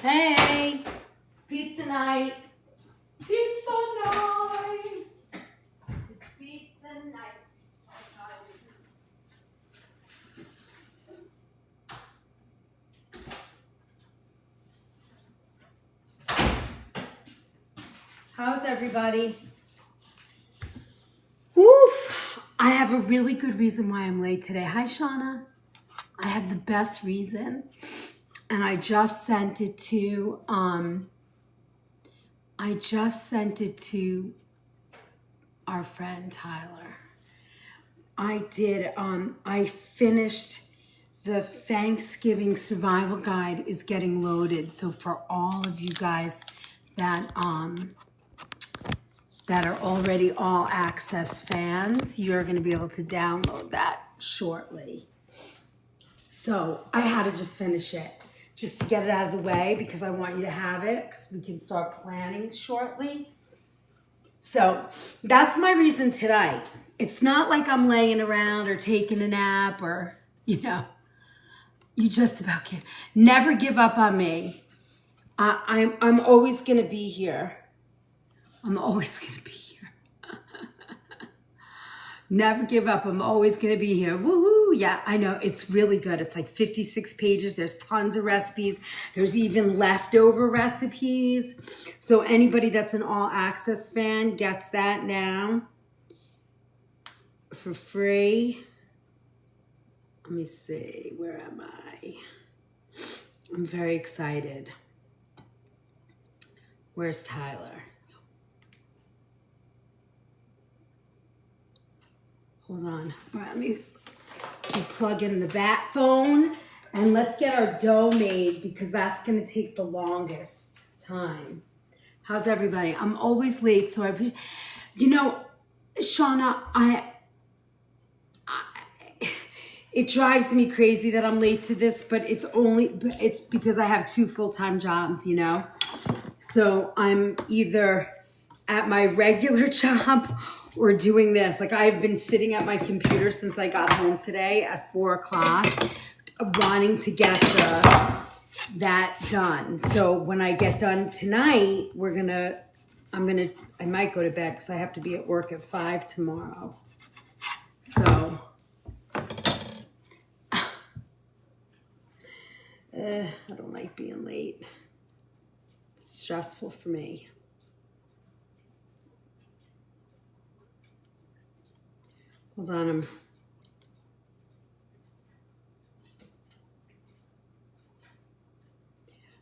Hey, it's pizza night. Pizza night. It's pizza night. How's everybody? Oof. I have a really good reason why I'm late today. Hi, Shauna. I have the best reason. And I just sent it to our friend Tyler. I finished the Thanksgiving survival guide is getting loaded. So for all of you guys that are already all access fans, you're going to be able to download that shortly. So I had to just finish it, just to get it out of the way, because I want you to have it, because we can start planning shortly. So that's my reason today. It's not like I'm laying around or taking a nap or, you just about never give up on me. I'm always going to be here. I'm always going to be here. Never give up. I'm always going to be here. Woohoo. Yeah, I know. It's really good. It's like 56 pages. There's tons of recipes. There's even leftover recipes. So anybody that's an all access fan gets that now for free. Let me see. Where am I? I'm very excited. Where's Tyler? Hold on. All right, let me plug in the bat phone and let's get our dough made, because that's going to take the longest time. How's everybody? I'm always late, so I appreciate. Shauna, it drives me crazy that I'm late to this, but it's because I have 2 full-time jobs, So I'm either at my regular job or doing this. Like, I've been sitting at my computer since I got home today at 4:00, wanting to get that done. So when I get done tonight, I might go to bed because I have to be at work at 5 tomorrow. So, I don't like being late. It's stressful for me. Hold on,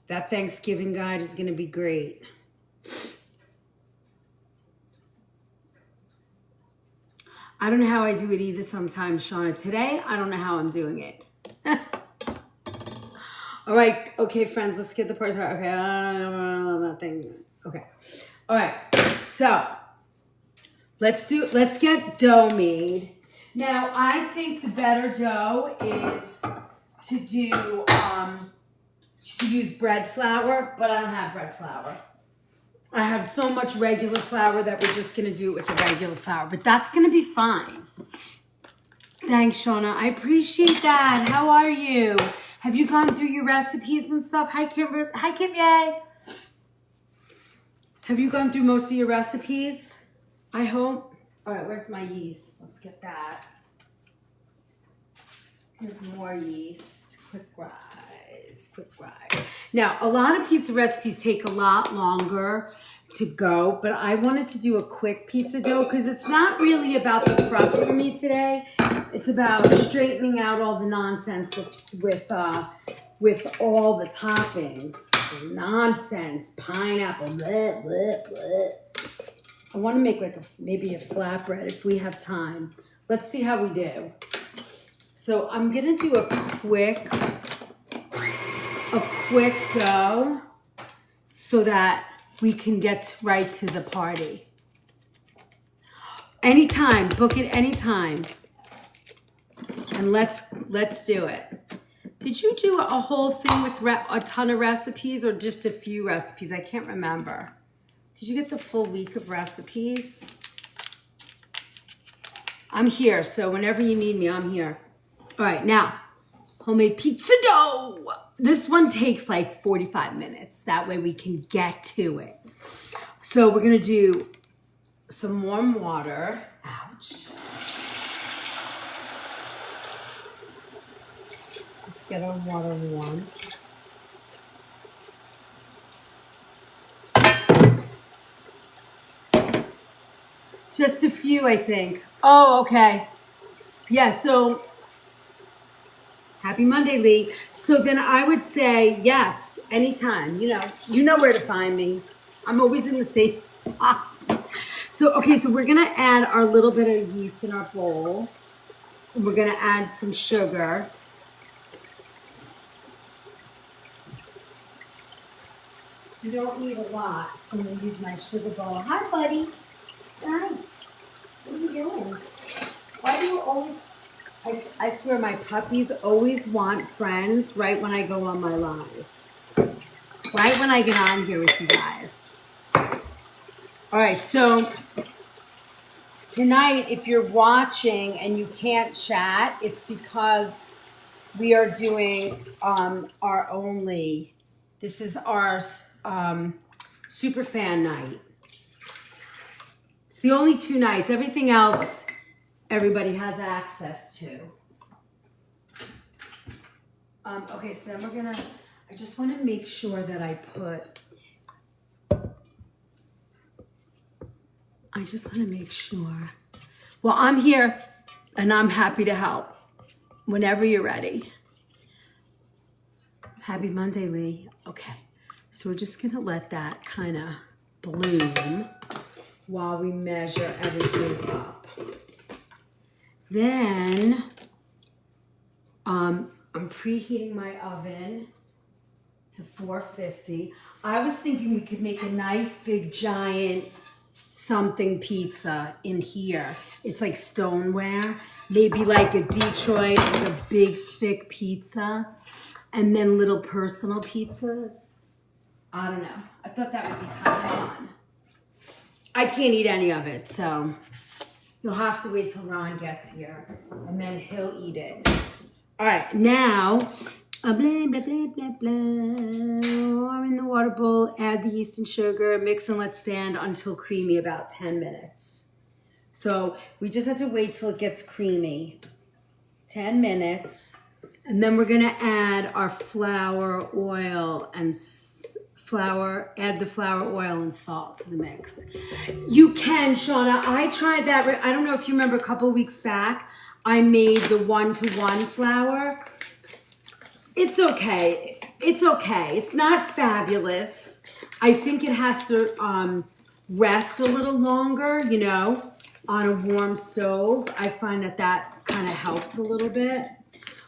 that Thanksgiving guide is going to be great. I don't know how I do it either sometimes, Shauna. Today, I don't know how I'm doing it. All right. Okay, friends, let's get the part. Okay. Nothing. Okay. All right. So let's get dough made. Now, I think the better dough is to use bread flour, but I don't have bread flour. I have so much regular flour that we're just going to do it with the regular flour, but that's going to be fine. Thanks, Shauna. I appreciate that. How are you? Have you gone through your recipes and stuff? Hi, Kimber. Hi, Kim. Yay. Have you gone through most of your recipes? I hope. All right, where's my yeast? Let's get that. Here's more yeast. Quick rise. Now, a lot of pizza recipes take a lot longer to go, but I wanted to do a quick pizza dough because it's not really about the crust for me today. It's about straightening out all the nonsense with all the toppings. Nonsense, pineapple, blah, blah, blah. I want to make maybe a flatbread if we have time. Let's see how we do. So I'm gonna do a quick dough so that we can get right to the party. Anytime, book it anytime. And let's do it. Did you do a whole thing with a ton of recipes or just a few recipes? I can't remember. Did you get the full week of recipes? I'm here, so whenever you need me, I'm here. All right, now, homemade pizza dough. this one takes like 45 minutes. That way we can get to it. So we're gonna do some warm water. Ouch. Let's get our water warm. Just a few, I think. Oh, okay. Yeah, so happy Monday, Lee. So then I would say yes, anytime. You know where to find me. I'm always in the same spot. So, okay, so we're gonna add our little bit of yeast in our bowl. We're gonna add some sugar. You don't need a lot, so I'm gonna use my sugar bowl. Hi, buddy. Hi. What are you doing? Why do you always... I swear my puppies always want friends right when I go on my live. Right when I get on here with you guys. All right, so tonight, if you're watching and you can't chat, it's because we are doing our only... This is our super fan night. It's the only 2 nights. Everything else, everybody has access to. Okay, so then we're gonna, I just want to make sure that I just want to make sure. Well, I'm here and I'm happy to help whenever you're ready. Happy Monday, Lee. Okay, so we're just gonna let that kind of bloom while we measure everything up. Then I'm preheating my oven to 450. I was thinking we could make a nice big giant something pizza in here. It's like stoneware, maybe like a Detroit with a big thick pizza, and then little personal pizzas. I don't know. I thought that would be kind of fun. I can't eat any of it, so you'll have to wait till Ron gets here, and then he'll eat it. All right, now, blah, blah, blah, blah, blah. In the water bowl, add the yeast and sugar, mix and let stand until creamy, about 10 minutes. So we just have to wait till it gets creamy. 10 minutes. And then we're gonna add our flour, oil, and add the flour, oil, and salt to the mix. You can, Shauna. I tried that. I don't know if you remember a couple weeks back, I made the 1-to-1 flour. It's okay. It's okay. It's not fabulous. I think it has to rest a little longer, on a warm stove. I find that kind of helps a little bit.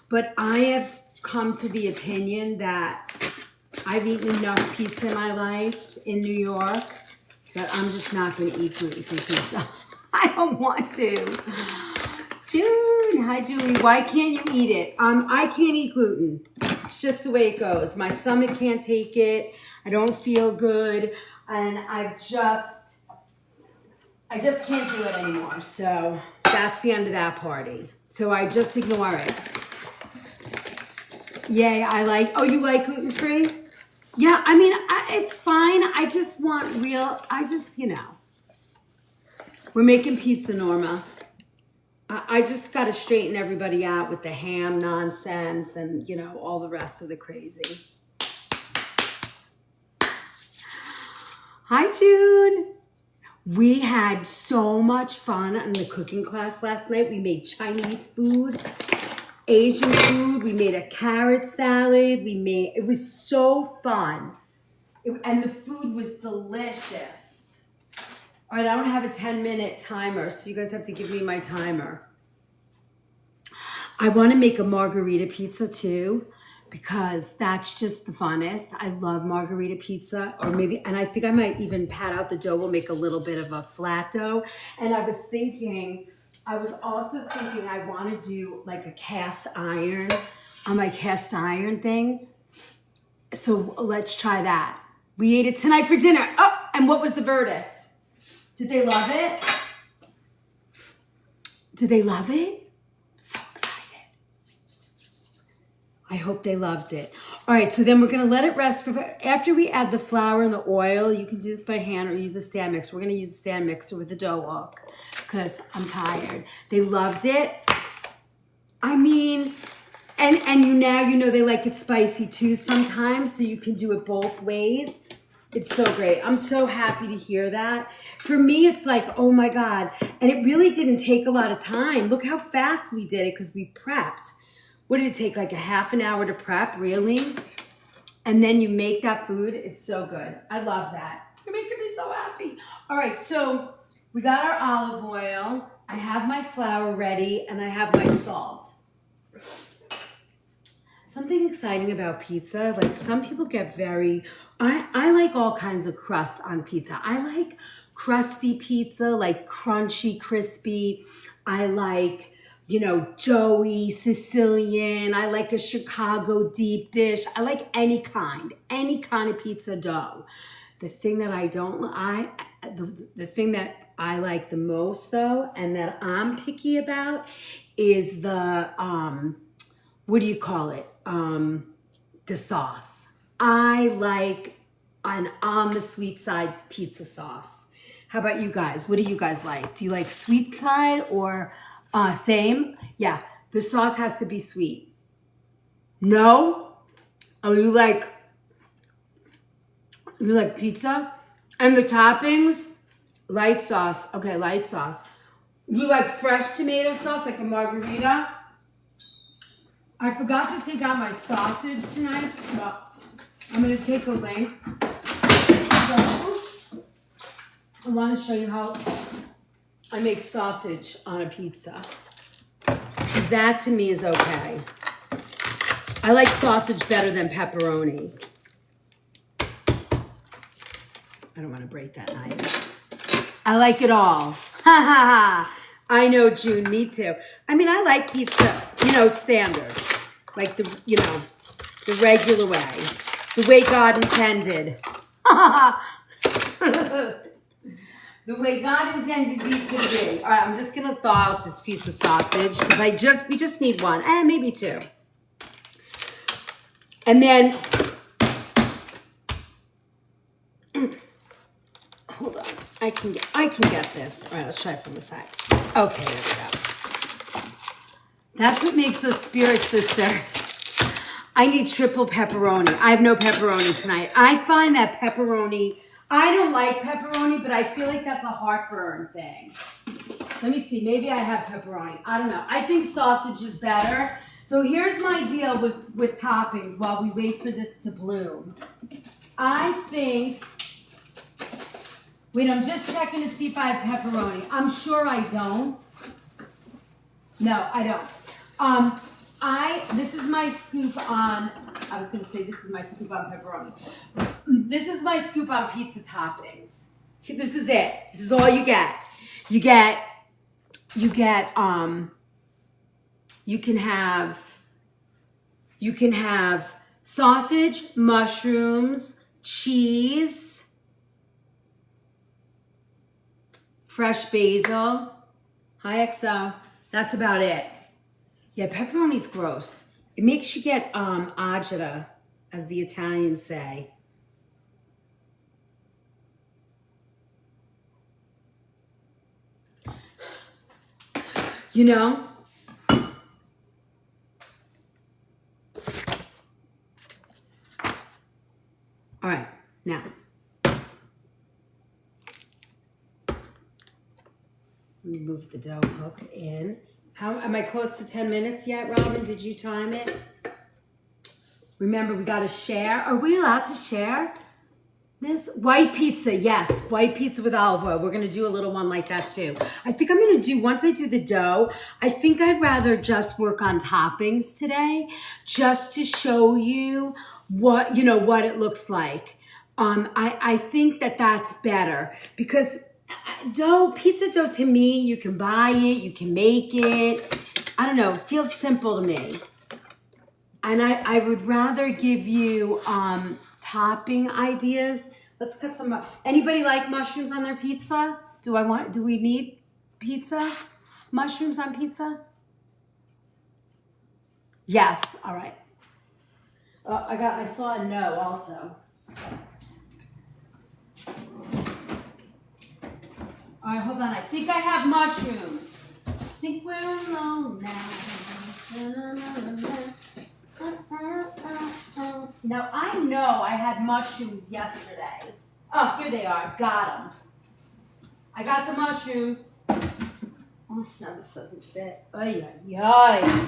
But I have come to the opinion that I've eaten enough pizza in my life in New York that I'm just not going to eat gluten-free pizza. I don't want to. June, hi Julie. Why can't you eat it? I can't eat gluten. It's just the way it goes. My stomach can't take it. I don't feel good, and I just can't do it anymore. So that's the end of that party. So I just ignore it. Yay, oh, you like gluten-free? Yeah, I mean, it's fine. I just want we're making pizza, Norma. I just got to straighten everybody out with the ham nonsense and, all the rest of the crazy. Hi, June. We had so much fun in the cooking class last night. We made Chinese food, Asian food. We made a carrot salad. It was so fun. And the food was delicious. All right, I don't have a 10-minute timer, so you guys have to give me my timer. I want to make a margarita pizza too, because that's just the funnest. I love margarita pizza, and I think I might even pat out the dough. We'll make a little bit of a flat dough. And I was also thinking I want to do like a cast iron on my cast iron thing. So let's try that. We ate it tonight for dinner. Oh, and what was the verdict? Did they love it? Did they love it? So excited. I hope they loved it. All right, so then we're gonna let it rest for, after we add the flour and the oil, you can do this by hand or use a stand mixer. We're gonna use a stand mixer with a dough hook because I'm tired. They loved it. I mean, and you now you know they like it spicy too sometimes, so you can do it both ways. It's so great. I'm so happy to hear that. For me, it's like, oh my God. And it really didn't take a lot of time. Look how fast we did it because we prepped. What did it take? Like a half an hour to prep, really? And then you make that food. It's so good. I love that. You're making me so happy. All right, so we got our olive oil. I have my flour ready and I have my salt. Something exciting about pizza, like some people get very, I like all kinds of crust on pizza. I like crusty pizza, like crunchy, crispy. I like, you know, doughy, Sicilian. I like a Chicago deep dish. I like any kind of pizza dough. The thing that I don't, the thing that I like the most though, and that I'm picky about is the, what do you call it? The sauce. I like an on the sweet side pizza sauce. How about you guys? What do you guys like? Do you like sweet side or same? Yeah, the sauce has to be sweet. No? Oh, you like pizza? And the toppings? Light sauce. Okay, light sauce. You like fresh tomato sauce, like a margarita? I forgot to take out my sausage tonight, but I'm going to take a link. So, oops. I want to show you how I make sausage on a pizza. Because that to me is okay. I like sausage better than pepperoni. I don't want to break that knife. I like it all. Ha ha ha. I know, June, me too. I mean, I like pizza, you know, standard. Like the, you know, the regular way. The way God intended. The way God intended pizza to be. All right, I'm just going to thaw out this piece of sausage because we just need one. Maybe two. And then, hold on. I can get this. All right, let's try it from the side. Okay, there we go. That's what makes us spirit sisters. I need triple pepperoni. I have no pepperoni tonight. I find that pepperoni, I don't like pepperoni, but I feel like that's a heartburn thing. Let me see, maybe I have pepperoni. I don't know. I think sausage is better. So here's my deal with toppings while we wait for this to bloom. I think, wait, I'm just checking to see if I have pepperoni. I'm sure I don't. No, I don't. This is my scoop on, I was going to say this is my scoop on pepperoni. This is my scoop on pizza toppings. This is it. This is all you get. You can have sausage, mushrooms, cheese, fresh basil. Hi, XO. That's about it. Yeah, pepperoni's gross. It makes you get agita, as the Italians say. You know? All right, now. Let me move the dough hook in. How am I close to 10 minutes yet, Robin? Did you time it? Remember, we got to share. Are we allowed to share this? White pizza, yes. White pizza with olive oil. We're going to do a little one like that too. I think I'm going to do, once I do the dough, I think I'd rather just work on toppings today, just to show you what, you know, what it looks like. I think that that's better because pizza dough to me, you can buy it, you can make it. I don't know, it feels simple to me. And I would rather give you topping ideas. Let's cut some. Anybody like mushrooms on their pizza? Do we need pizza? Mushrooms on pizza? Yes, all right. I saw a no also. All right, hold on. I think I have mushrooms. I think we're alone now. Now, I know I had mushrooms yesterday. Oh, here they are. Got them. I got the mushrooms. Oh, no, this doesn't fit. Ay, ay, ay.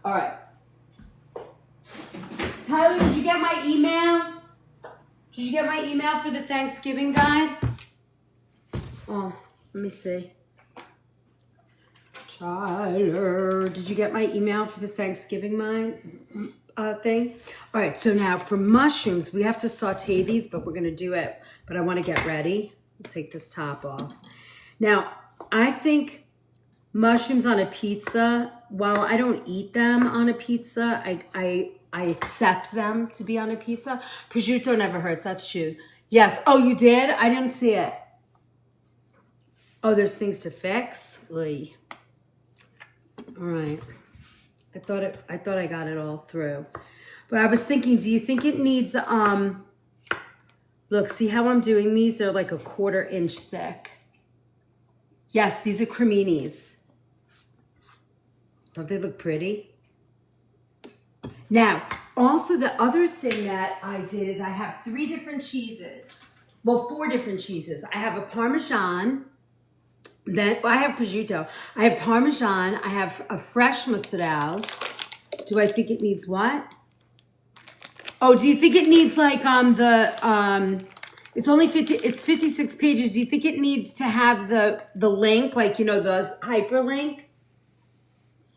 All right. Tyler, did you get my email? Did you get my email for the Thanksgiving guide? Oh, let me see. Tyler, did you get my email for the Thanksgiving thing? All right, so now for mushrooms, we have to saute these, but we're going to do it. But I want to get ready. I'll take this top off. Now, I think mushrooms on a pizza, while I don't eat them on a pizza, I accept them to be on a pizza. Prosciutto never hurts. That's true. Yes. Oh, you did? I didn't see it. Oh, there's things to fix? Oy. All right. I thought I got it all through. But I was thinking, do you think it needs, look, see how I'm doing these? They're like a 1/4 inch thick. Yes, these are creminis. Don't they look pretty? Now, also the other thing that I did is I have 3 different cheeses. Well, 4 different cheeses. I have a Parmesan. Then I have prosciutto. I have Parmesan. I have a fresh mozzarella. Do I think it needs what? Oh, do you think it needs like it's only 50, it's 56 pages. Do you think it needs to have the link, like, you know, the hyperlink?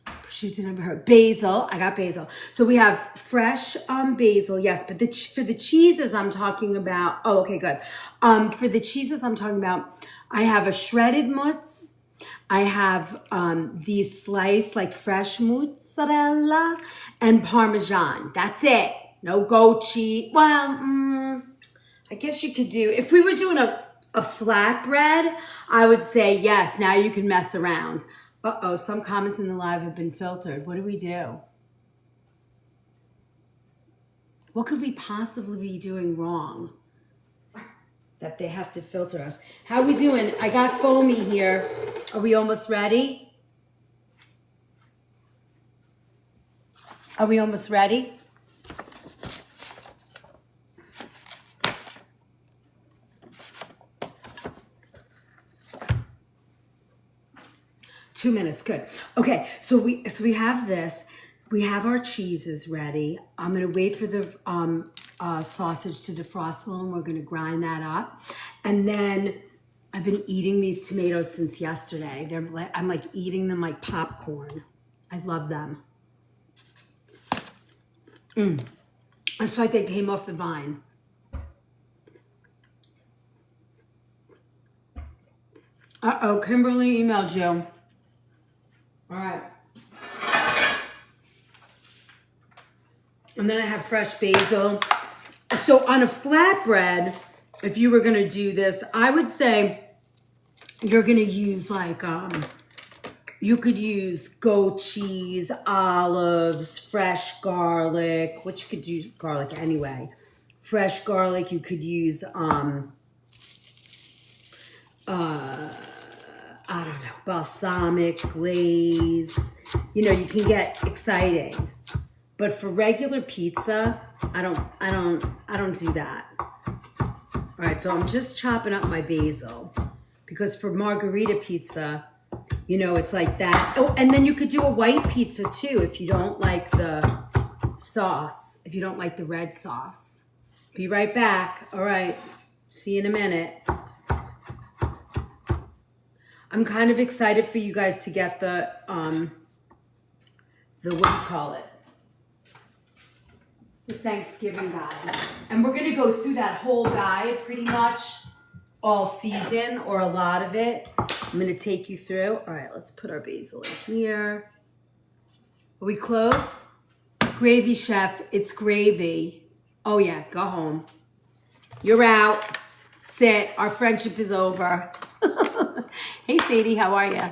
Prosciutto never heard. Basil. I got basil. So we have fresh basil, yes, but for the cheeses I'm talking about, oh, okay, good. For the cheeses I'm talking about, I have a shredded mozz. I have these sliced like fresh mozzarella and Parmesan. That's it. No goat cheese. Well, I guess you could do, if we were doing a flatbread, I would say yes, now you can mess around. Uh-oh, some comments in the live have been filtered. What do we do? What could we possibly be doing wrong that they have to filter us? How are we doing? I got foamy here. Are we almost ready? Are we almost ready? Two minutes, good. Okay, so we have this. We have our cheeses ready. I'm gonna wait for the sausage to defrost a little, and we're gonna grind that up. And then I've been eating these tomatoes since yesterday. I'm like eating them like popcorn. I love them. It's like they came off the vine. Uh-oh, Kimberly emailed you. All right. And then I have fresh basil. So on a flatbread, if you were going to do this, I would say you're going to use like, you could use goat cheese, olives, fresh garlic, which you could do garlic anyway. Fresh garlic, you could use, I don't know, balsamic glaze. You know, you can get exciting. But for regular pizza, I don't do that. All right, so I'm just chopping up my basil because for margarita pizza, you know, it's like that. Oh, and then you could do a white pizza too if you don't like the sauce, if you don't like the red sauce. Be right back. All right, see you in a minute. I'm kind of excited for you guys to get the what do you call it? The Thanksgiving guide. And we're gonna go through that whole guide pretty much all season or a lot of it. I'm gonna take you through. All right, let's put our basil in here. Are we close? Gravy chef, it's gravy. Oh yeah, go home. You're out. That's it, our friendship is over. Hey Sadie, how are you?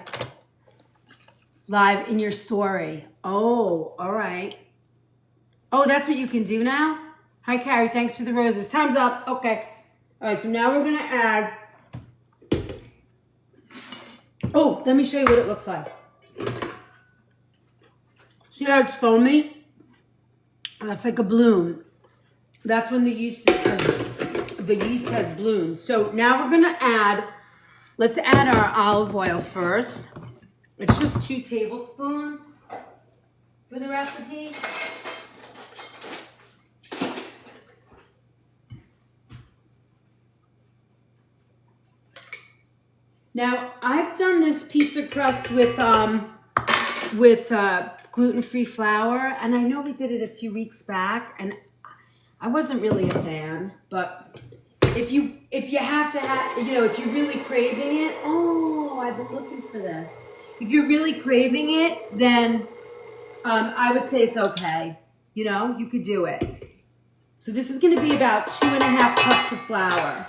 Live in your story. Oh, all right. Oh, that's what you can do now? Hi, Carrie. Thanks for the roses. Time's up. Okay. All right, so now we're going to add... Oh, let me show you what it looks like. See how it's foamy? That's like a bloom. That's when the yeast has bloomed. So now we're going to add... Let's add our olive oil first. It's just 2 tablespoons for the recipe. Now, I've done this pizza crust with gluten-free flour, and I know we did it a few weeks back, and I wasn't really a fan, but if you have to have, if you're really craving it, oh, I've been looking for this. If you're really craving it, then I would say it's okay. You could do it. So this is going to be about 2.5 cups of flour.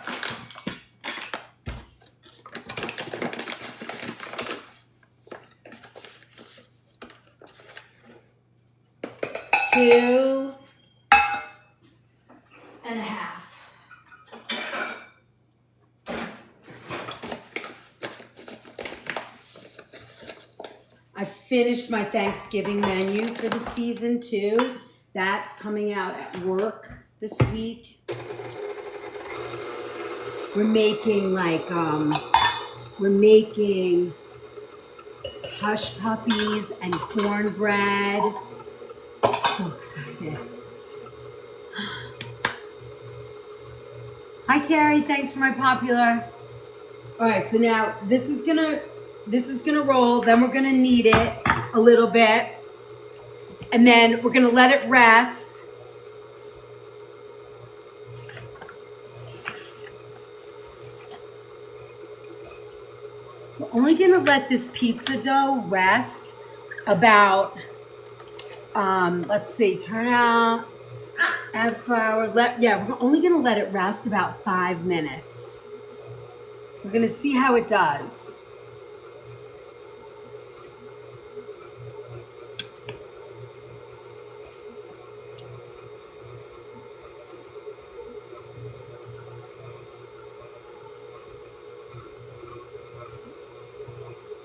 Two and a half. I finished my Thanksgiving menu for the season too. That's coming out at work this week. We're making hush puppies and cornbread. So excited. Hi Carrie, thanks for my popular. All right, so now this is gonna roll, then we're gonna knead it a little bit, and then we're gonna let it rest. We're only gonna let this pizza dough rest about, let's see, turn out, add flour, we're only gonna let it rest about 5 minutes. We're gonna see how it does.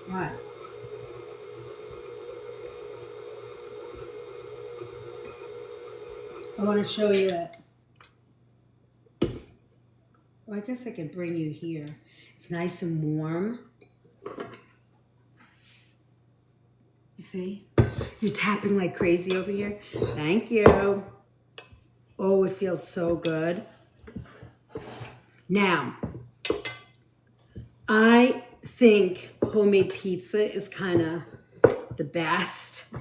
All right. I want to show you it. Well, I guess I could bring you here. It's nice and warm. You see? You're tapping like crazy over here. Thank you. Oh, it feels so good. Now, I think homemade pizza is kind of the best.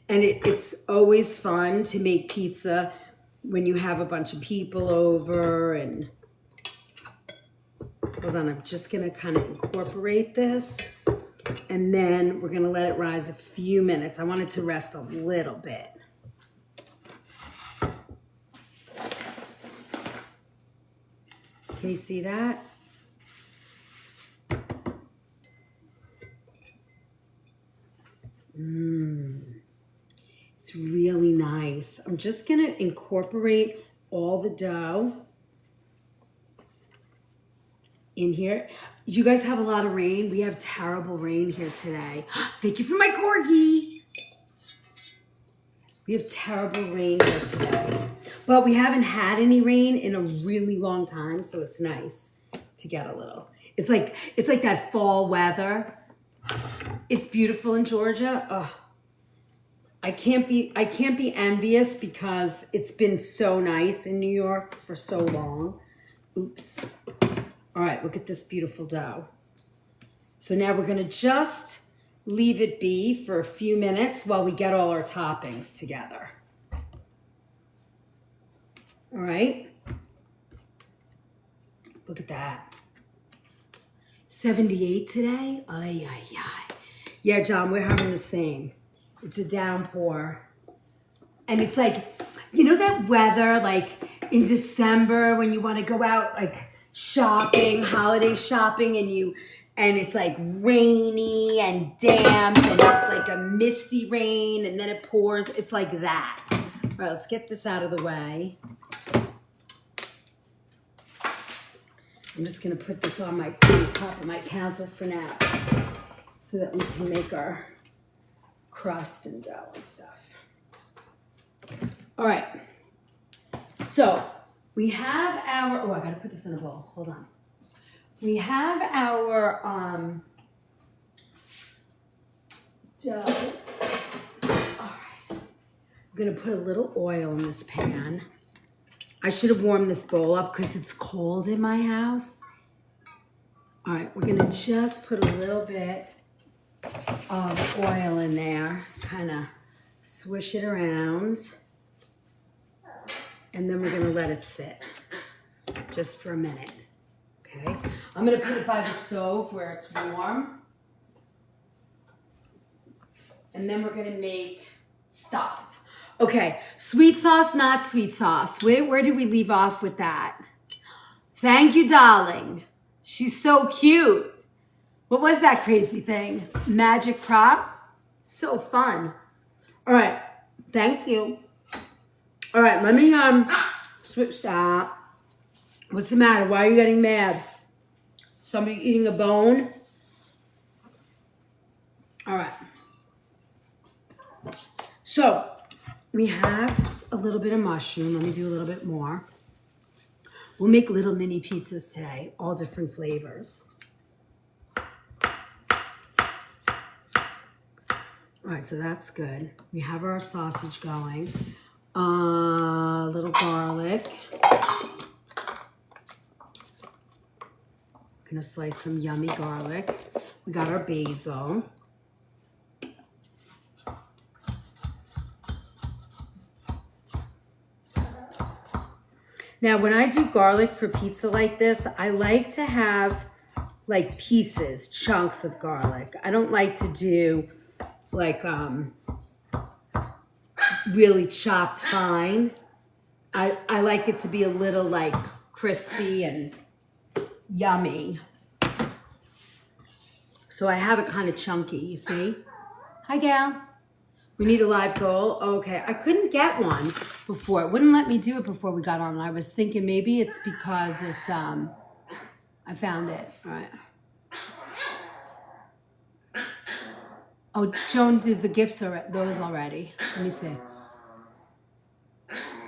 And it's always fun to make pizza when you have a bunch of people over. And hold on, I'm just gonna kind of incorporate this, and then we're gonna let it rise a few minutes. I want it to rest a little bit. Can you see that? It's really nice. I'm just gonna incorporate all the dough in here. You guys have a lot of rain. We have terrible rain here today. Thank you for my corgi. We have terrible rain here today. But we haven't had any rain in a really long time, so it's nice to get a little. It's like that fall weather. It's beautiful in Georgia. Oh, I can't be envious because it's been so nice in New York for so long. Oops. All right, look at this beautiful dough. So now we're gonna just leave it be for a few minutes while we get all our toppings together. All right. Look at that. 78 today? Ay, ay, ay. Yeah, John, we're having the same. It's a downpour. And it's like, you know that weather, like in December when you want to go out like shopping, holiday shopping, and it's like rainy and damp and like a misty rain, and then it pours. It's like that. right, let's get this out of the way. I'm just gonna put this on the top of my counter for now so that we can make our crust and dough and stuff. All right, so we have our, oh, I gotta put this in a bowl, hold on. We have our dough. All right, I'm gonna put a little oil in this pan. I should have warmed this bowl up because it's cold in my house. All right, we're gonna just put a little bit of oil in there, kind of swish it around, and then we're gonna let it sit just for a minute, okay? I'm gonna put it by the stove where it's warm, and then we're gonna make stuff. Okay, sweet sauce, not sweet sauce. Where did we leave off with that? Thank you, darling. She's so cute. What was that crazy thing? Magic prop? So fun. All right, thank you. All right, let me switch that. What's the matter? Why are you getting mad? Somebody eating a bone? All right. So, we have a little bit of mushroom. Let me do a little bit more. We'll make little mini pizzas today, all different flavors. All right, so that's good. We have our sausage going. A little garlic. Gonna slice some yummy garlic. We got our basil. Now, when I do garlic for pizza like this, I like to have like pieces, chunks of garlic. I don't like to do like really chopped fine. I like it to be a little like crispy and yummy. So I have it kind of chunky, you see? Hi, gal. We need a live goal. Okay, I couldn't get one before. It wouldn't let me do it before we got on. I was thinking maybe it's because it's, I found it. All right. Oh, Joan did the gifts already, those already. Let me see.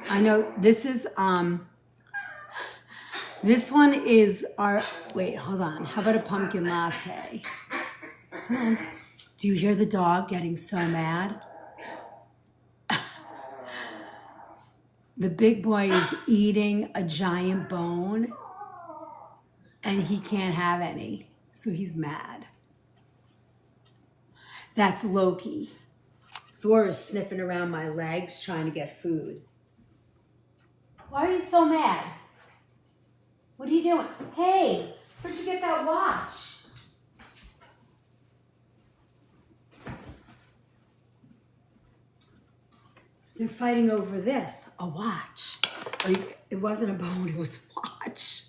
I know this is, this one is our, wait, hold on. How about a pumpkin latte? Come on. Do you hear the dog getting so mad? The big boy is eating a giant bone and he can't have any, so he's mad. That's Loki. Thor is sniffing around my legs trying to get food. Why are you so mad? What are you doing? Hey, where'd you get that watch? They're fighting over this, a watch. It wasn't a bone, it was a watch.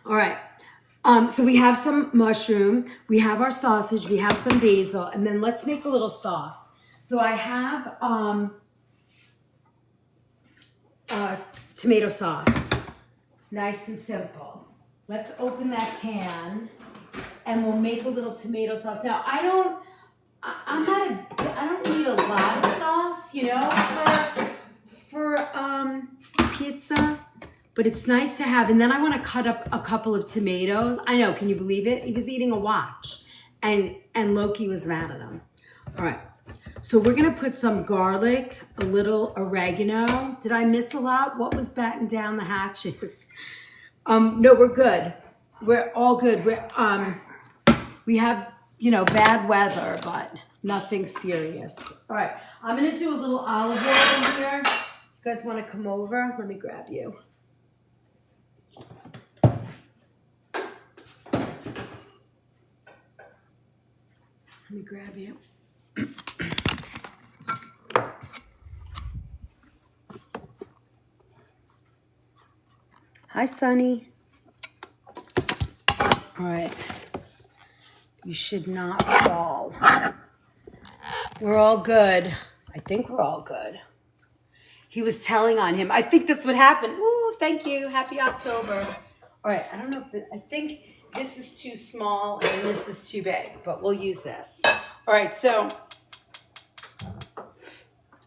All right, so we have some mushroom, we have our sausage, we have some basil, and then let's make a little sauce. So I have tomato sauce, nice and simple. Let's open that can and we'll make a little tomato sauce. Now, I don't need a lot of sauce, you know, for pizza, but it's nice to have. And then I want to cut up a couple of tomatoes. I know, can you believe it? He was eating a watch and Loki was mad at him. All right, so we're gonna put some garlic, a little oregano. Did I miss a lot? What was batting down the hatches? No, we're good. We're all good. We have, you know, bad weather, but nothing serious. All right, I'm gonna do a little olive oil here. You guys wanna come over? Let me grab you. Let me grab you. Hi, Sonny. All right. You should not fall. We're all good. I think we're all good. He was telling on him. I think that's what happened. Ooh, thank you. Happy October. All right, I don't know if I think this is too small and this is too big, but we'll use this. All right, so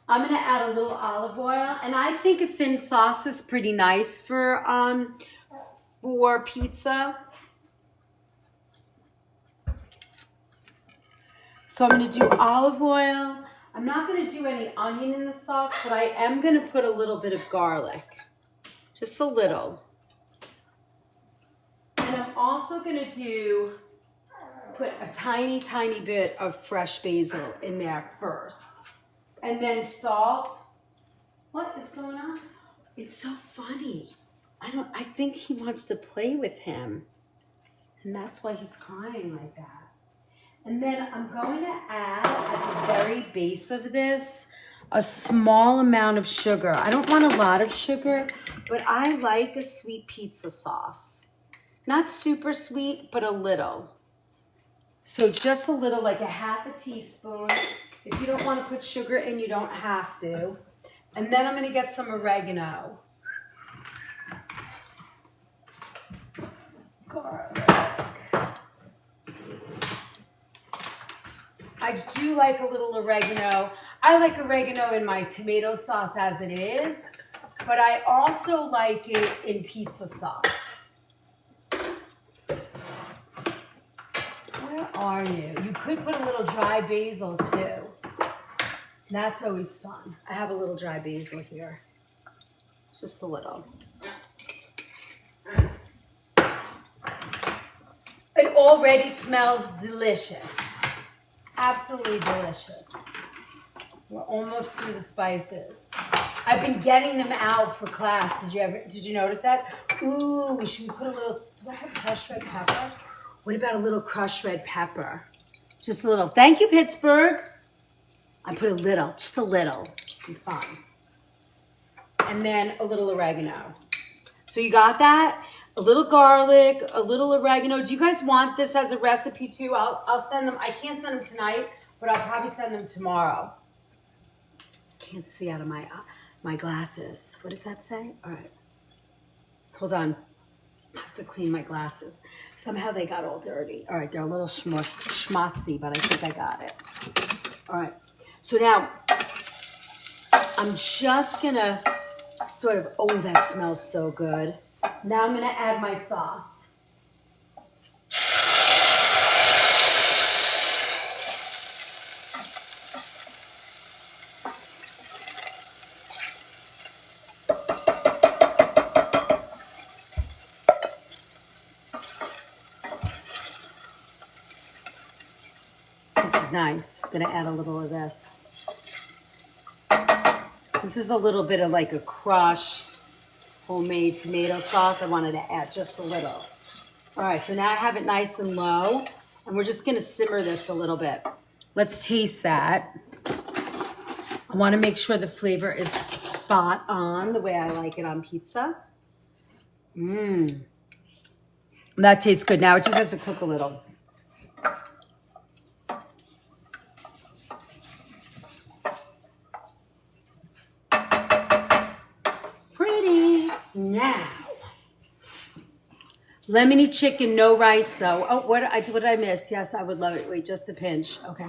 I'm gonna add a little olive oil, and I think a thin sauce is pretty nice for pizza. So I'm gonna do olive oil. I'm not gonna do any onion in the sauce, but I am gonna put a little bit of garlic, just a little. And I'm also gonna put a tiny, tiny bit of fresh basil in there first. And then salt. What is going on? It's so funny. I think he wants to play with him. And that's why he's crying like that. And then I'm going to add at the very base of this a small amount of sugar. I don't want a lot of sugar, but I like a sweet pizza sauce. Not super sweet, but a little. So just a little, like a half a teaspoon. If you don't want to put sugar in, you don't have to. And then I'm going to get some oregano. Garlic. I do like a little oregano. I like oregano in my tomato sauce as it is, but I also like it in pizza sauce. Where are you? You could put a little dry basil too. That's always fun. I have a little dry basil here. Just a little. It already smells delicious. Absolutely delicious. We're almost through the spices. I've been getting them out for class. Did you notice that? Ooh, should we put a little, do I have crushed red pepper? What about a little crushed red pepper? Just a little. Thank you, Pittsburgh. I put a little, just a little. Be fun. And then a little oregano. So you got that? A little garlic, a little oregano. Do you guys want this as a recipe too? I'll send them. I can't send them tonight, but I'll probably send them tomorrow. Can't see out of my glasses. What does that say? All right. Hold on. I have to clean my glasses. Somehow they got all dirty. All right, they're a little schmutzy, but I think I got it. All right. So now I'm just gonna sort of, oh, that smells so good. Now I'm gonna add my sauce. This is nice. I'm gonna add a little of this. This is a little bit of like a crushed homemade tomato sauce. I wanted to add just a little. All right, so now I have it nice and low, and we're just gonna simmer this a little bit. Let's taste that. I wanna make sure the flavor is spot on the way I like it on pizza. That tastes good. Now it just has to cook a little. Now, lemony chicken, no rice though. Oh, what did I miss? Yes, I would love it. Wait, just a pinch. Okay.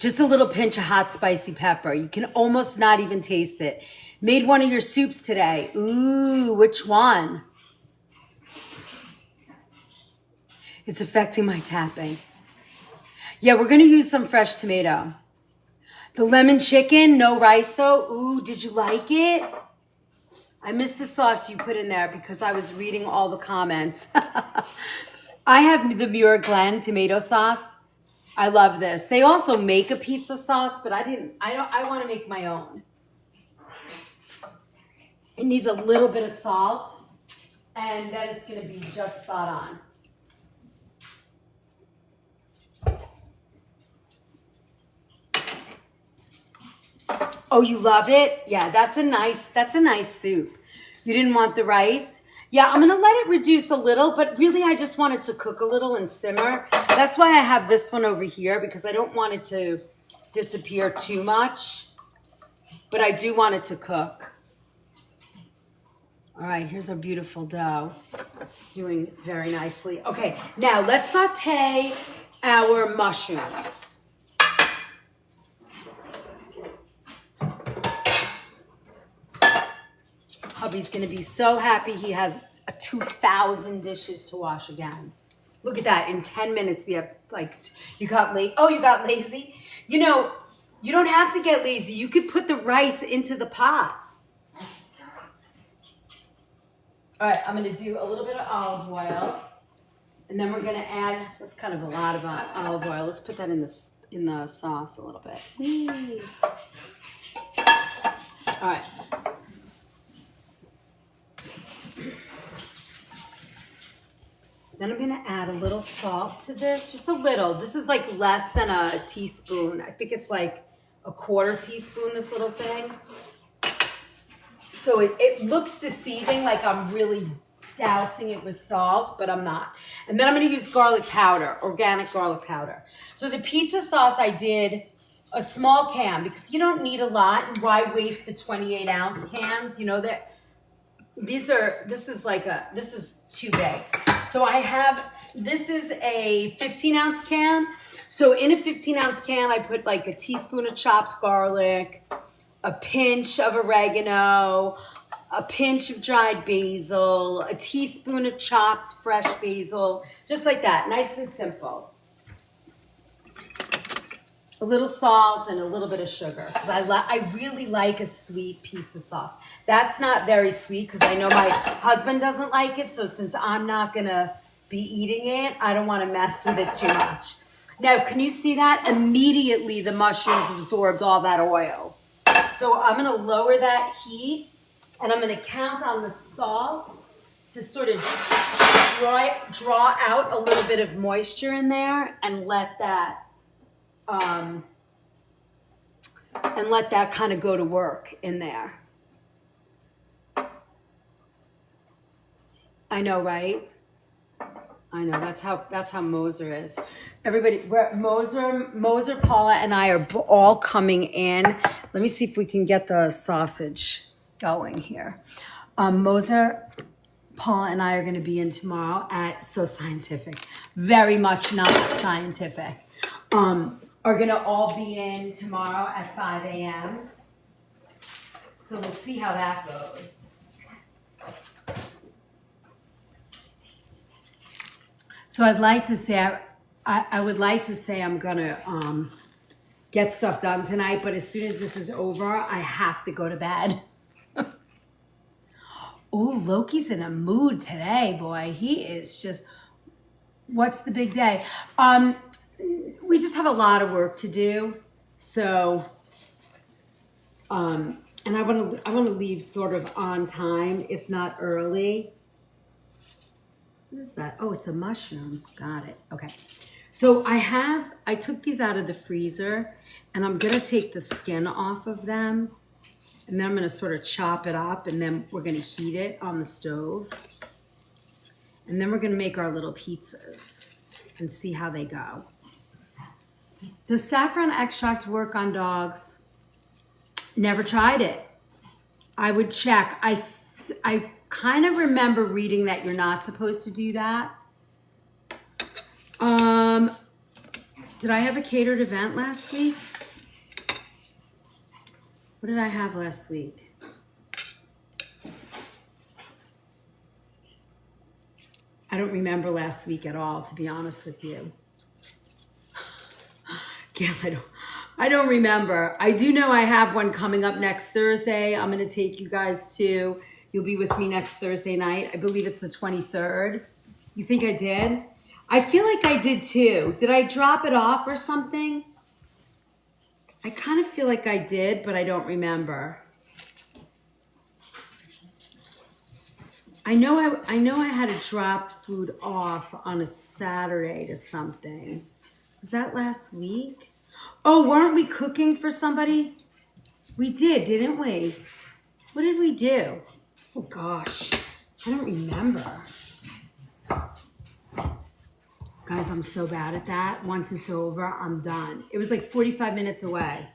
Just a little pinch of hot spicy pepper. You can almost not even taste it. Made one of your soups today. Ooh, which one? It's affecting my tapping. Yeah, we're going to use some fresh tomato. The lemon chicken, no rice though. Ooh, did you like it? I missed the sauce you put in there because I was reading all the comments. I have the Muir Glen tomato sauce. I love this. They also make a pizza sauce, but I want to make my own. It needs a little bit of salt, and then it's going to be just spot on. Oh, you love it? Yeah, that's a nice soup. You didn't want the rice? Yeah, I'm gonna let it reduce a little, but really I just want it to cook a little and simmer. That's why I have this one over here, because I don't want it to disappear too much. but I do want it to cook. All right, here's our beautiful dough. It's doing very nicely. Okay, now let's saute our mushrooms. Hubby's gonna be so happy he has 2,000 dishes to wash again. Look at that, in 10 minutes we have you got lazy? You know, you don't have to get lazy. You could put the rice into the pot. All right, I'm gonna do a little bit of olive oil, and then we're gonna add, that's kind of a lot of olive oil. Let's put that in the sauce a little bit. Whee. All right. Then I'm gonna add a little salt to this, just a little. This is like less than a teaspoon. I think it's like a quarter teaspoon, this little thing. So it looks deceiving, like I'm really dousing it with salt, but I'm not. And then I'm gonna use garlic powder, organic garlic powder. So the pizza sauce, I did a small can because you don't need a lot. And why waste the 28-ounce cans? You know that this is too big. So this is a 15-ounce can. So in a 15-ounce can, I put like a teaspoon of chopped garlic, a pinch of oregano, a pinch of dried basil, a teaspoon of chopped fresh basil, just like that, nice and simple. A little salt and a little bit of sugar, because I really like a sweet pizza sauce. That's not very sweet because I know my husband doesn't like it, so since I'm not gonna be eating it, I don't want to mess with it too much. Now, can you see that? Immediately the mushrooms absorbed all that oil. So I'm gonna lower that heat, and I'm gonna count on the salt to sort of draw out a little bit of moisture in there and let that kind of go to work in there. I know, right? I know, that's how Moser is. Everybody, Moser, Paula, and I are all coming in. Let me see if we can get the sausage going here. Moser, Paula, and I are going to be in tomorrow at So Scientific. Very much not scientific. Are going to all be in tomorrow at 5 a.m. So we'll see how that goes. So I'd like to say, I would like to say I'm gonna get stuff done tonight, but as soon as this is over, I have to go to bed. Oh, Loki's in a mood today, boy. He is just, what's the big day? We just have a lot of work to do. So, and I want to leave sort of on time, if not early. What is that? Oh, it's a mushroom. Got it. Okay. So I took these out of the freezer, and I'm going to take the skin off of them, and then I'm going to sort of chop it up, and then we're going to heat it on the stove. And then we're going to make our little pizzas and see how they go. Does saffron extract work on dogs? Never tried it. I would check. I kind of remember reading that you're not supposed to do that. Did I have a catered event last week? What did I have last week? I don't remember last week at all, to be honest with you. Yeah, I don't remember. I do know I have one coming up next Thursday. I'm going to take you guys to. You'll be with me next Thursday night. I believe it's the 23rd. You think I did? I feel like I did too. Did I drop it off or something? I kind of feel like I did, but I don't remember. I know I had to drop food off on a Saturday to something. Was that last week? Oh, weren't we cooking for somebody? We did, didn't we? What did we do? Oh gosh, I don't remember. Guys, I'm so bad at that. Once it's over, I'm done. It was like 45 minutes away.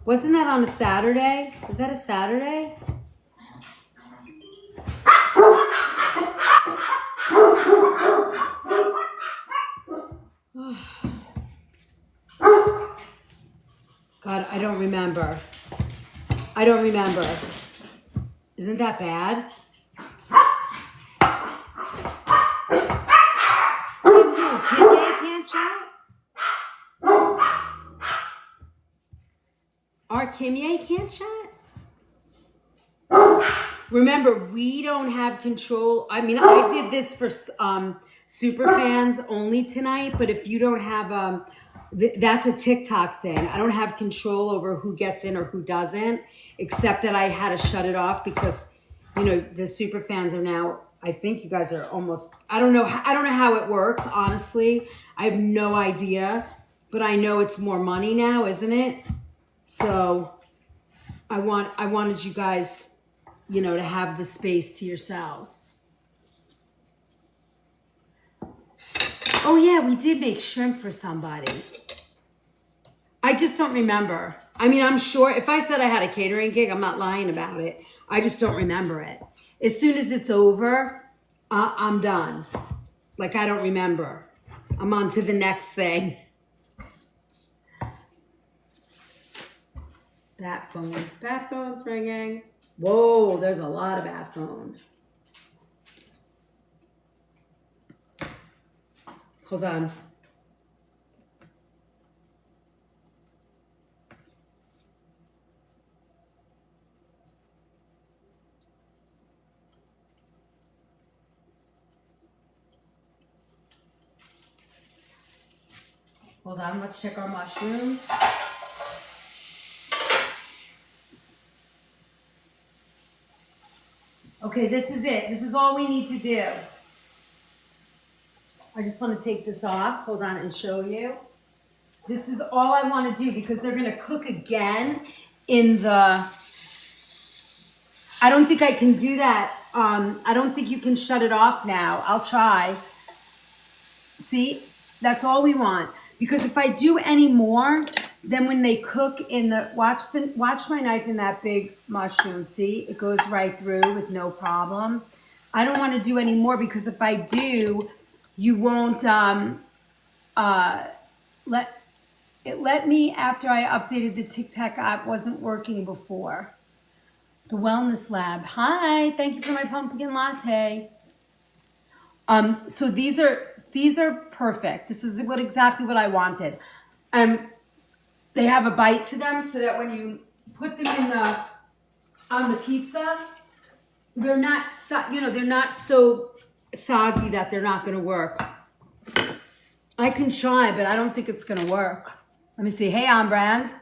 Wasn't that on a Saturday? Is that a Saturday? God, I don't remember. I don't remember. Isn't that bad? Kimye can't shot? Our Kimye can't shot? Remember, we don't have control. I mean, I did this for super fans only tonight, but if you don't have, that's a TikTok thing. I don't have control over who gets in or who doesn't, except that I had to shut it off because, you know, the super fans are now, I think you guys are almost, I don't know how it works, honestly. I have no idea, but I know it's more money now, isn't it? So I wanted you guys, you know, to have the space to yourselves. Oh yeah, we did make shrimp for somebody. I just don't remember. I mean, I'm sure if I said I had a catering gig, I'm not lying about it. I just don't remember it. As soon as it's over, I'm done. Like, I don't remember. I'm on to the next thing. Bat phone. Bat phone's ringing. Whoa, there's a lot of bat phone. Hold on. Hold on, let's check our mushrooms. Okay, this is it. This is all we need to do. I just want to take this off. Hold on and show you. This is all I want to do because they're going to cook again in the... I don't think I can do that. I don't think you can shut it off now. I'll try. See? That's all we want. Because if I do any more, then when they cook in the... Watch my knife in that big mushroom. See? It goes right through with no problem. I don't want to do any more because if I do, you won't... It let me after I updated the TikTok app. Wasn't working before. The Wellness Lab. Hi, thank you for my pumpkin latte. So these are perfect. This is exactly what I wanted. They have a bite to them so that when you put them on the pizza, they're not they're not so soggy that they're not going to work. I can try, but I don't think it's going to work. Let me see. Hey, on brand.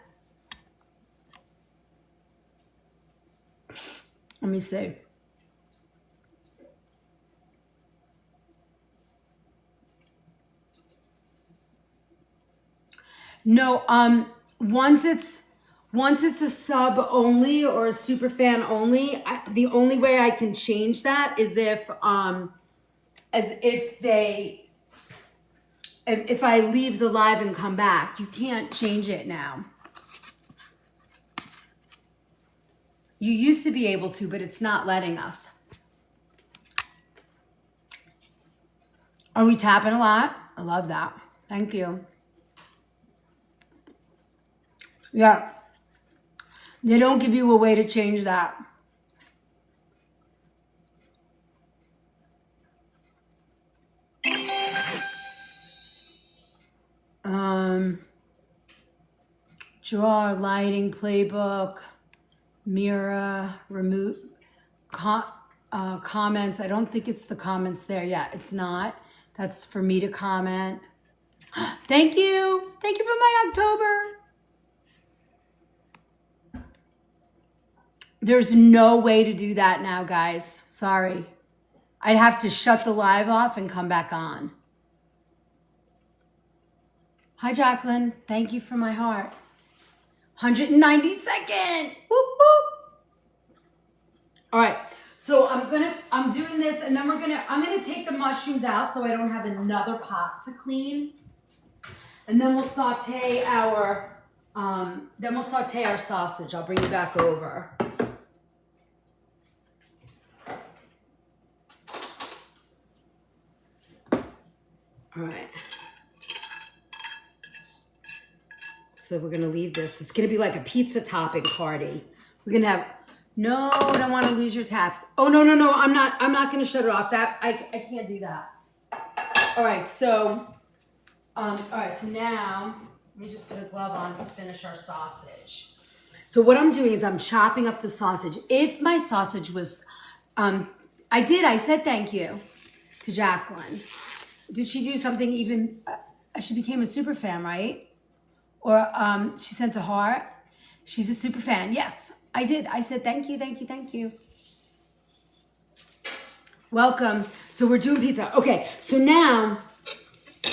Let me see. No, once it's a sub only or a super fan only, the only way I can change that is if I leave the live and come back. You can't change it now. You used to be able to, but it's not letting us. Are we tapping a lot? I love that. Thank you. Yeah. They don't give you a way to change that. Draw, lighting, playbook, mirror, remove, comments. I don't think it's the comments there. Yeah, it's not. That's for me to comment. Thank you. Thank you for my October. There's no way to do that now, guys. Sorry. I'd have to shut the live off and come back on. Hi, Jacqueline. Thank you for my heart. 192nd. Whoop, whoop. All right. So I'm doing this and then I'm going to take the mushrooms out so I don't have another pot to clean. And then we'll saute our Then we'll saute our sausage. I'll bring you back over. All right. So we're gonna leave this. It's gonna be like a pizza topping party. We're gonna have, no, I don't wanna lose your taps. Oh, no, I'm not gonna shut it off. That, I can't do that. All right, so now, let me just put a glove on to finish our sausage. So what I'm doing is I'm chopping up the sausage. If my sausage was, I said thank you to Jacqueline. Did she do something even, she became a super fan, right? Or she sent a heart. She's a super fan. Yes, I did. I said thank you. Welcome. So we're doing pizza. Okay, so now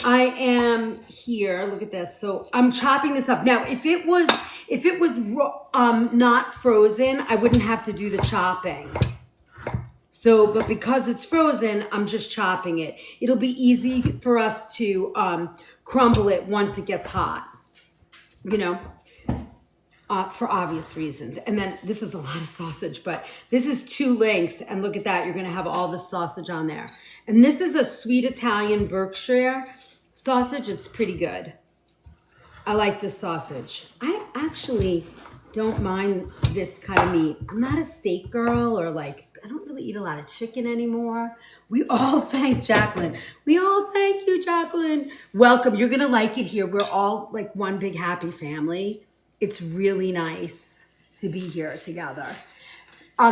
I am here. Look at this. So I'm chopping this up. Now, if it was not frozen, I wouldn't have to do the chopping. So, but because it's frozen, I'm just chopping it. It'll be easy for us to crumble it once it gets hot, you know, for obvious reasons. And then this is a lot of sausage, but this is 2 links. And look at that. You're going to have all the sausage on there. And this is a sweet Italian Berkshire sausage. It's pretty good. I like this sausage. I actually don't mind this kind of meat. I'm not a steak girl, or like, I don't really eat a lot of chicken anymore. We all thank Jacqueline. We all thank you, Jacqueline. Welcome. You're going to like it here. We're all like one big happy family. It's really nice to be here together.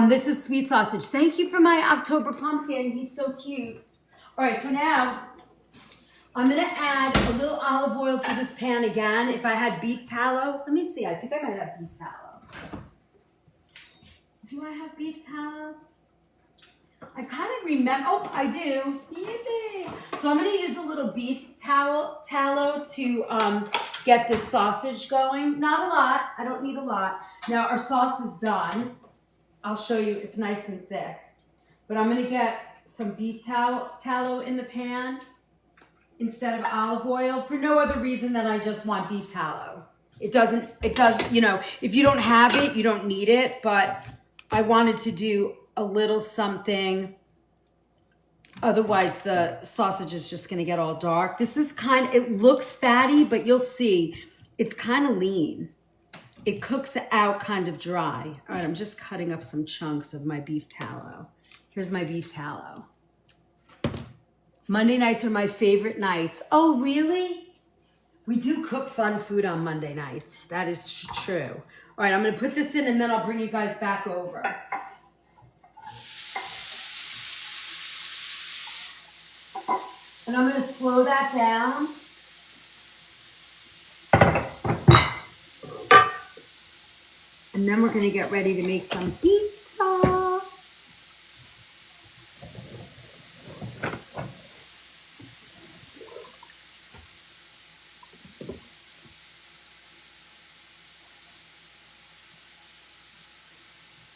This is sweet sausage. Thank you for my October pumpkin. He's so cute. All right, so now I'm going to add a little olive oil to this pan again. If I had beef tallow, let me see. I think I might have beef tallow. Do I have beef tallow? I kind of remember. Oh, I do. Yippee. So I'm going to use a little beef tallow to get this sausage going. Not a lot. I don't need a lot. Now our sauce is done. I'll show you. It's nice and thick. But I'm going to get some beef tallow in the pan instead of olive oil for no other reason than I just want beef tallow. It does, you know, if you don't have it, you don't need it, but I wanted to do a little something. Otherwise the sausage is just going to get all dark. This is it looks fatty, but you'll see it's kind of lean. It cooks out kind of dry. All right, I'm just cutting up some chunks of my beef tallow. Here's my beef tallow. Monday nights are my favorite nights. Oh, really? We do cook fun food on Monday nights. That is true. All right, I'm going to put this in and then I'll bring you guys back over. And I'm going to slow that down. And then we're going to get ready to make some pizza.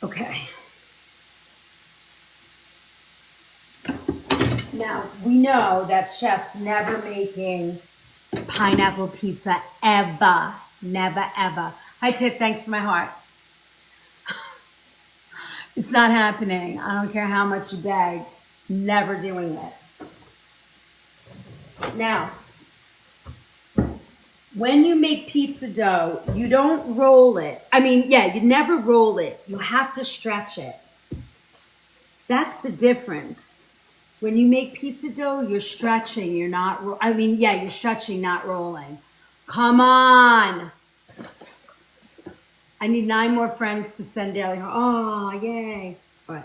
Okay. Now, we know that chefs never making pineapple pizza ever. Never, ever. Hi, Tiff. Thanks for my heart. It's not happening. I don't care how much you beg. Never doing it. Now, when you make pizza dough, you don't roll it. I mean, yeah, you never roll it. You have to stretch it. That's the difference. When you make pizza dough, you're stretching. You're not, you're stretching, not rolling. Come on. I need 9 more friends to send daily. Oh, yay. All right.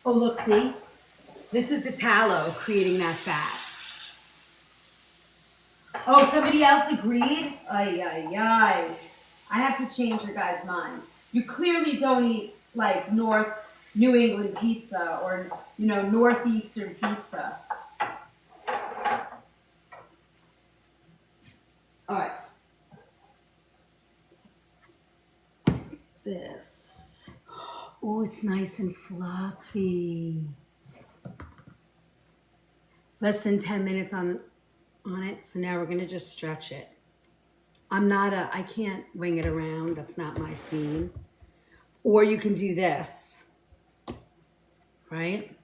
Oh, look, see? This is the tallow creating that fat. Oh, somebody else agreed? Ay, ay, ay. I have to change your guys' mind. You clearly don't eat like North New England pizza or, Northeastern pizza. All right. This. Oh, it's nice and fluffy. less than 10 minutes on it. So now we're going to just stretch it. I can't wing it around. That's not my scene. Or you can do this, right?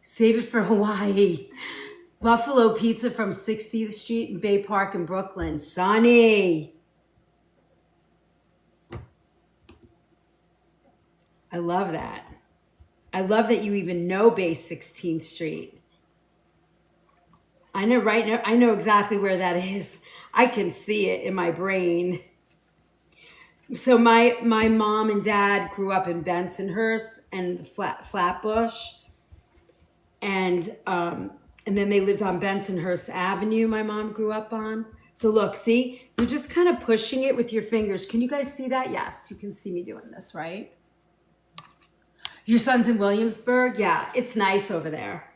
Save it for Hawaii. Buffalo Pizza from 60th Street in Bay Park in Brooklyn. Sonny. I love that. I love that you even know Bay 16th Street. I know right now, I know exactly where that is. I can see it in my brain. So my mom and dad grew up in Bensonhurst and Flatbush. And then they lived on Bensonhurst Avenue, my mom grew up on. So look, see, you're just kind of pushing it with your fingers. Can you guys see that? Yes, you can see me doing this, right? Your son's in Williamsburg? Yeah, it's nice over there.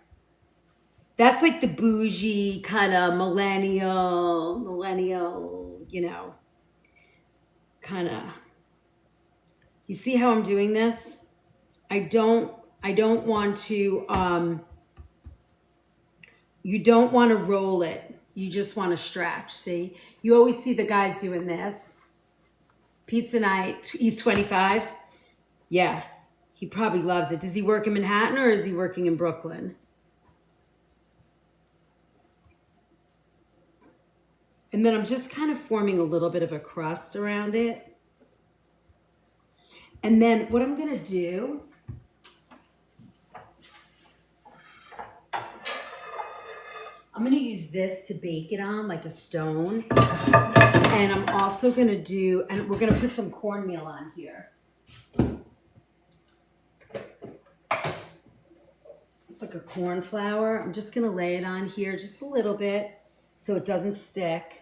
That's like the bougie kind of millennial, you know, kind of. You see how I'm doing this? I don't want to, you don't want to roll it. You just want to stretch, see? You always see the guys doing this. Pizza night, he's 25. Yeah, he probably loves it. Does he work in Manhattan or is he working in Brooklyn? And then I'm just kind of forming a little bit of a crust around it. And then what I'm going to do, I'm going to use this to bake it on like a stone. And I'm also going to do, and we're going to put some cornmeal on here. It's like a corn flour. I'm just going to lay it on here just a little bit so it doesn't stick.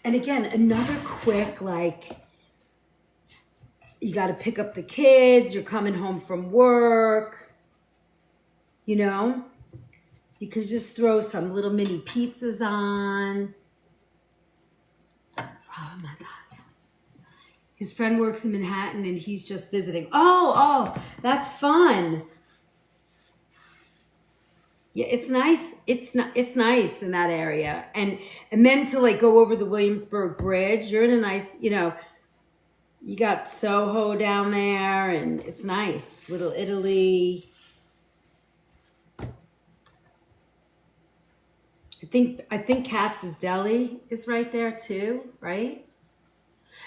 And again, another quick, like, you got to pick up the kids, you're coming home from work, you know? You could just throw some little mini pizzas on. Oh my God. His friend works in Manhattan and he's just visiting. Oh, that's fun. Yeah, it's nice. It's nice in that area. And then to like go over the Williamsburg Bridge, you're in a nice, you know, you got Soho down there and it's nice. Little Italy. I think Katz's Deli is right there too, right?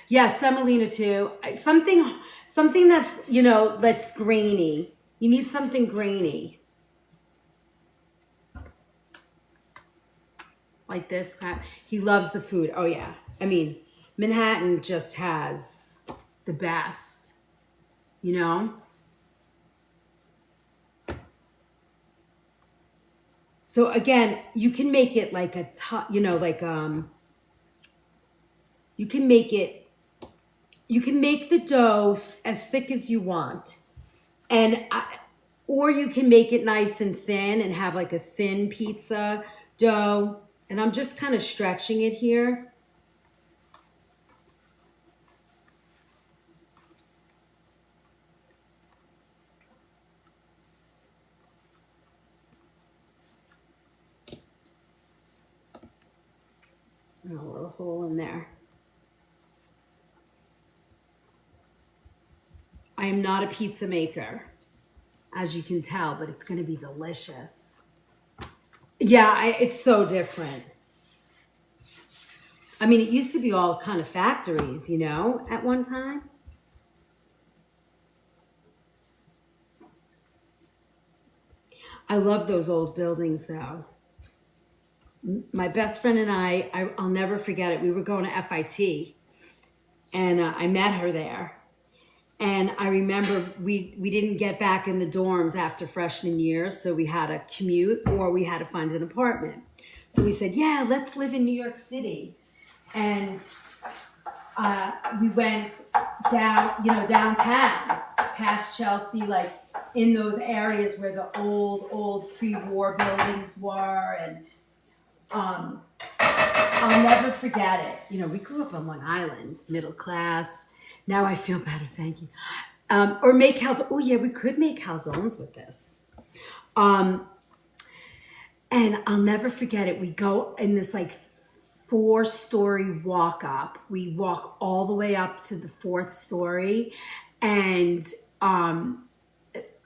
Yeah, semolina too. Something that's, you know, that's grainy. You need something grainy. Like this. He loves the food. Oh yeah. I mean, Manhattan just has the best, you know? So again, you can make it like a you know, like you can make the dough as thick as you want. Or you can make it nice and thin and have like a thin pizza dough. And I'm just kind of stretching it here. And a little hole in there. I am not a pizza maker, as you can tell, but it's going to be delicious. Yeah, it's so different. I mean, it used to be all kind of factories, you know, at one time. I love those old buildings, though. My best friend and I'll never forget it. We were going to FIT, and I met her there. And I remember we didn't get back in the dorms after freshman year, so we had to commute or we had to find an apartment. So we said, yeah, let's live in New York City. And we went down, you know, downtown, past Chelsea, like in those areas where the old pre-war buildings were. And I'll never forget it. You know, we grew up on Long Island, middle class. Now I feel better, thank you. Or make calzones. Oh yeah, we could make calzones with this. And I'll never forget it. We go in this like 4-story walk up. We walk all the way up to the 4th story, and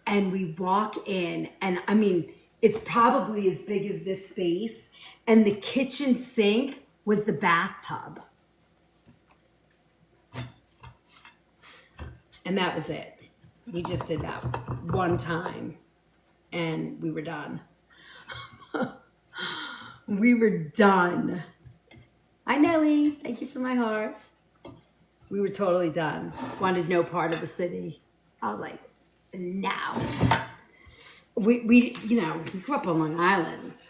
we walk in, and I mean, it's probably as big as this space, and the kitchen sink was the bathtub. And that was it. We just did that one time, and we were done. We were done. Hi, Nellie. Thank you for my heart. We were totally done. Wanted no part of the city. I was like, no. We grew up on Long Island.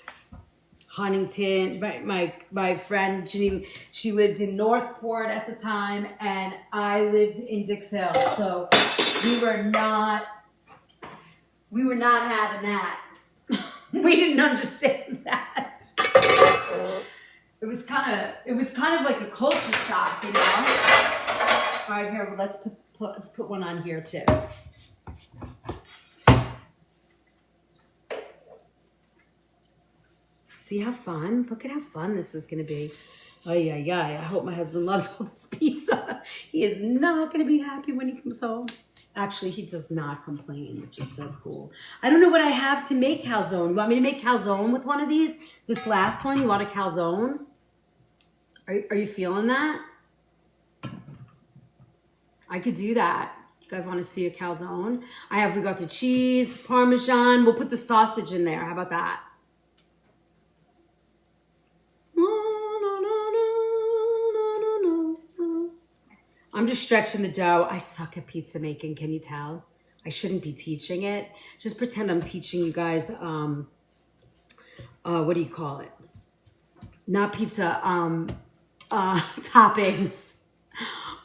Huntington. My friend Janine, she lived in Northport at the time, and I lived in Dix Hill. So we were not having that. We didn't understand that. It was kind of like a culture shock, you know. All right, here, let's put one on here too. See how fun? Look at how fun this is going to be. Oh yeah. I hope my husband loves all this pizza. He is not going to be happy when he comes home. Actually, he does not complain, which is so cool. I don't know what I have to make calzone. You want me to make calzone with one of these? This last one, you want a calzone? Are you feeling that? I could do that. You guys want to see a calzone? We got the cheese, Parmesan. We'll put the sausage in there. How about that? I'm just stretching the dough. I suck at pizza making, can you tell? I shouldn't be teaching it. Just pretend I'm teaching you guys, what do you call it? Not pizza, toppings.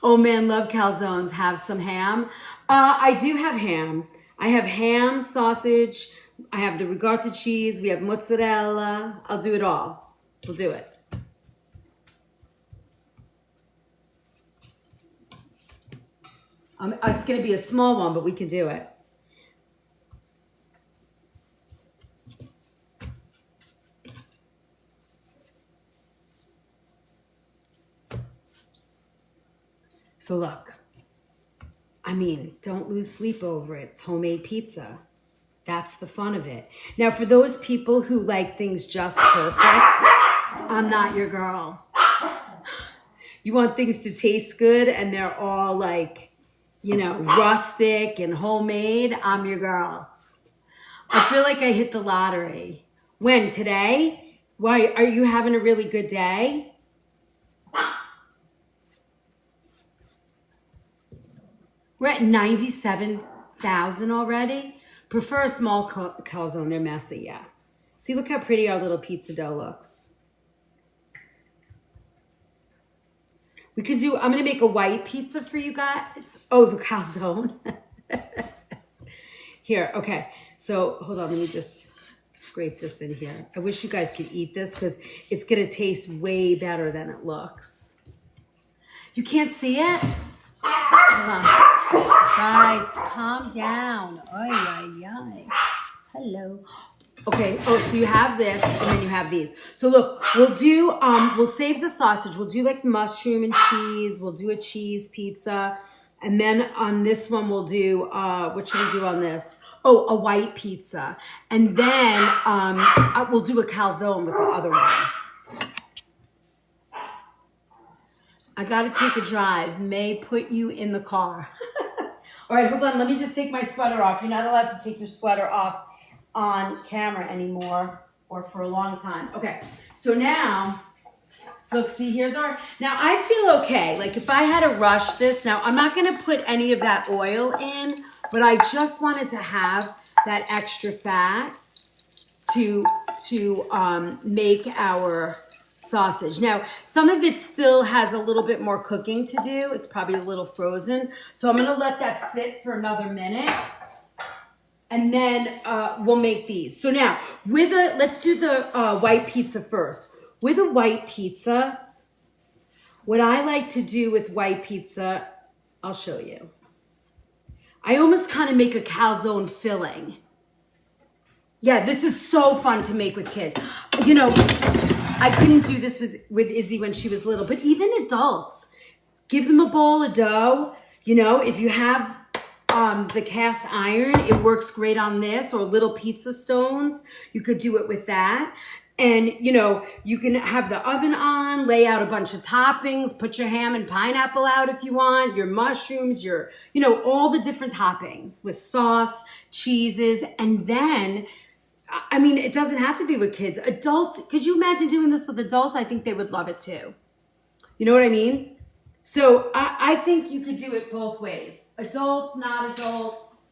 Oh man, love calzones. Have some ham. I do have ham. I have ham, sausage. I have the ricotta cheese. We have mozzarella. I'll do it all. We'll do it. It's going to be a small one, but we can do it. So look, I mean, don't lose sleep over it. It's homemade pizza. That's the fun of it. Now, for those people who like things just perfect, I'm not your girl. You want things to taste good and they're all like, rustic and homemade, I'm your girl. I feel like I hit the lottery. When? Today? Why? Are you having a really good day? We're at 97,000 already. Prefer a small calzone. They're messy, yeah. See, look how pretty our little pizza dough looks. I'm going to make a white pizza for you guys. Oh, the calzone. Here, okay. So, hold on. Let me just scrape this in here. I wish you guys could eat this because it's going to taste way better than it looks. You can't see it? Hold on. Guys, calm down. Ay. Hello. Okay, so you have this and then you have these. So look, we'll save the sausage. We'll do like mushroom and cheese. We'll do a cheese pizza. And then on this one, we'll do, what should we do on this? Oh, a white pizza. And then we'll do a calzone with the other one. I gotta take a drive. May put you in the car. All right, hold on. Let me just take my sweater off. You're not allowed to take your sweater off on camera anymore or for a long time. Okay, so now, look, see, here's our, now I feel okay. Like if I had to rush this, now I'm not gonna put any of that oil in, but I just wanted to have that extra fat to make our sausage. Now, some of it still has a little bit more cooking to do. It's probably a little frozen. So I'm gonna let that sit for another minute. And then we'll make these. So now, let's do the white pizza first. With a white pizza, what I like to do with white pizza, I'll show you. I almost kind of make a calzone filling. Yeah, this is so fun to make with kids. You know, I couldn't do this with Izzy when she was little, but even adults, give them a bowl of dough. You know, if you have the cast iron, it works great on this, or little pizza stones. You could do it with that. And, you know, you can have the oven on, lay out a bunch of toppings, put your ham and pineapple out if you want, your mushrooms, your, you know, all the different toppings with sauce, cheeses. And then, I mean, it doesn't have to be with kids. Adults, could you imagine doing this with adults? I think they would love it too. You know what I mean? So I think you could do it both ways. Adults, not adults.